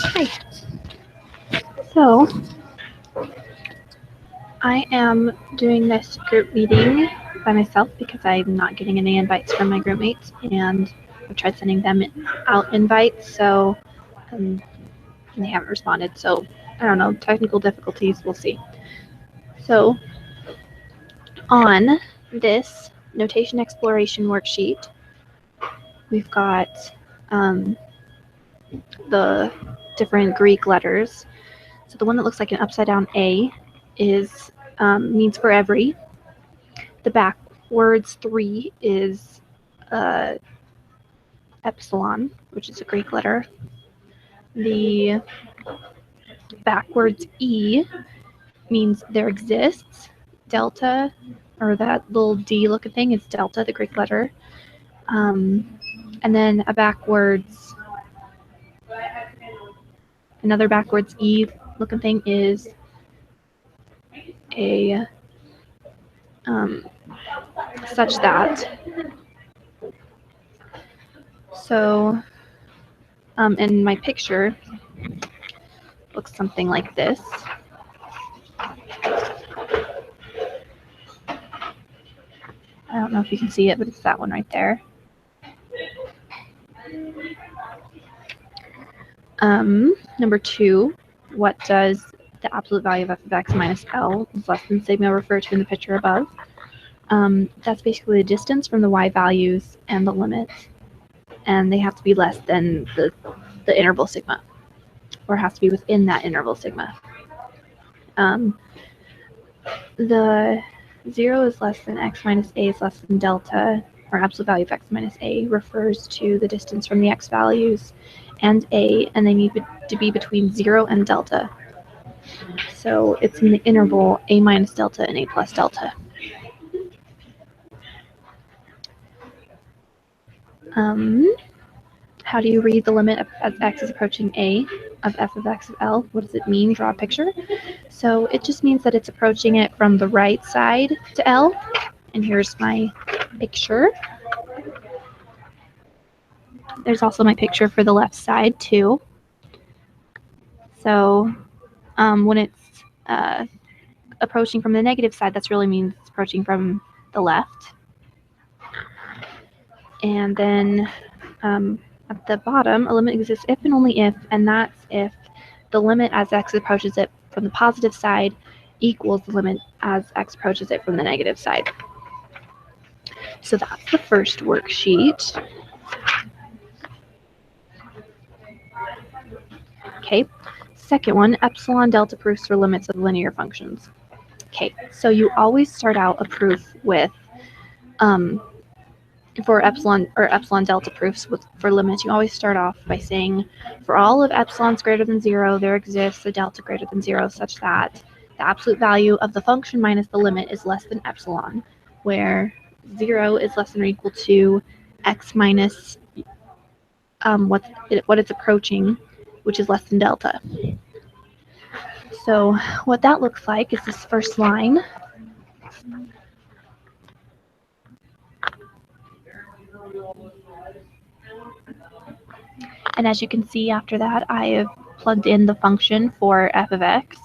Hi. So, I am doing this group meeting by myself because I'm not getting any invites from my group mates, and I've tried sending them out invites, so and they haven't responded. So, I don't know, technical difficulties, we'll see. So, on this notation exploration worksheet, we've got the different Greek letters. So the one that looks like an upside down A is means for every. The backwards 3 is epsilon, which is a Greek letter. The backwards E means there exists. Delta, or that little D looking thing, is delta, the Greek letter. And then another backwards E looking thing is a such that. So in my picture looks something like this. I don't know if you can see it, but it's that one right there. Number 2, what does the absolute value of f of x minus L is less than sigma refer to in the picture above? That's basically the distance from the y values and the limits, and they have to be less than the interval sigma, or has to be within that interval sigma. The 0 is less than x minus a is less than delta, or absolute value of x minus a, refers to the distance from the x values and a, and they need to be between 0 and delta. So it's in the interval a minus delta and a plus delta. How do you read the limit as x is approaching a of f of x of L? What does it mean? Draw a picture. So it just means that it's approaching it from the right side to L. And here's my picture. There's also my picture for the left side too. So when it's approaching from the negative side, that really means it's approaching from the left. And then at the bottom, a limit exists if and only if, and that's if the limit as x approaches it from the positive side equals the limit as x approaches it from the negative side. So that's the first worksheet. Okay, second one, epsilon delta proofs for limits of linear functions. Okay, so you always start out a proof with for epsilon or epsilon delta proofs for limits, you always start off by saying for all of epsilons greater than 0, there exists a delta greater than 0 such that the absolute value of the function minus the limit is less than epsilon, where 0 is less than or equal to x minus what it's approaching, which is less than delta. So what that looks like is this first line. And as you can see, after that, I have plugged in the function for f of x,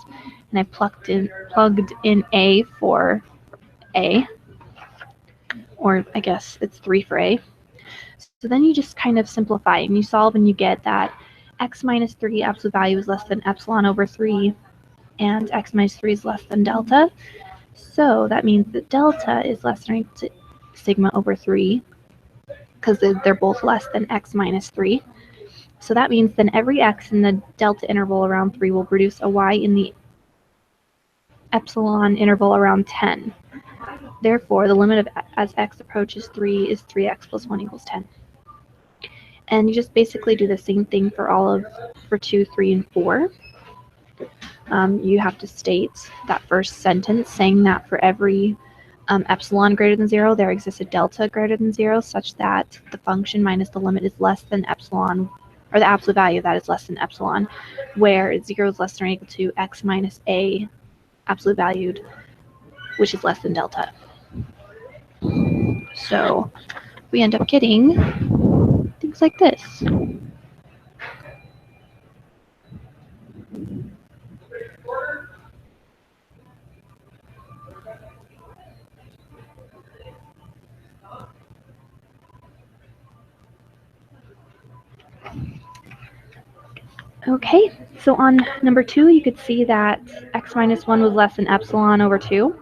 and I've plugged in a for a, or I guess it's 3 for a. So then you just kind of simplify and you solve and you get that x minus 3 absolute value is less than epsilon over 3, and x minus 3 is less than delta. So that means that delta is less than or equal to sigma over 3, because they're both less than x minus 3. So that means then every x in the delta interval around 3 will produce a y in the epsilon interval around 10. Therefore, the limit of as x approaches 3 is 3x plus 1 equals 10. And you just basically do the same thing for 2, 3, and 4. You have to state that first sentence saying that for every epsilon greater than 0, there exists a delta greater than 0 such that the function minus the limit is less than epsilon, or the absolute value of that is less than epsilon, where 0 is less than or equal to x minus a absolute valued, which is less than delta. So we end up getting things like this. Okay, so on number 2, you could see that x minus 1 was less than epsilon over 2.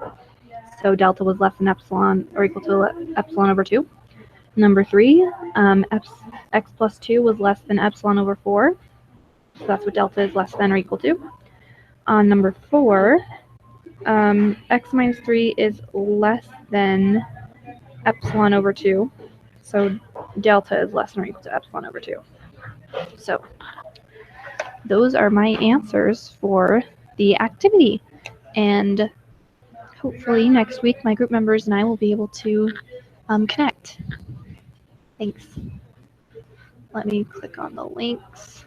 So delta was less than epsilon or equal to epsilon over 2. Number 3, x plus 2 was less than epsilon over 4. So that's what delta is less than or equal to. On number 4, x minus 3 is less than epsilon over 2. So delta is less than or equal to epsilon over 2. So those are my answers for the activity. And hopefully next week my group members and I will be able to connect. Thanks. Let me click on the links.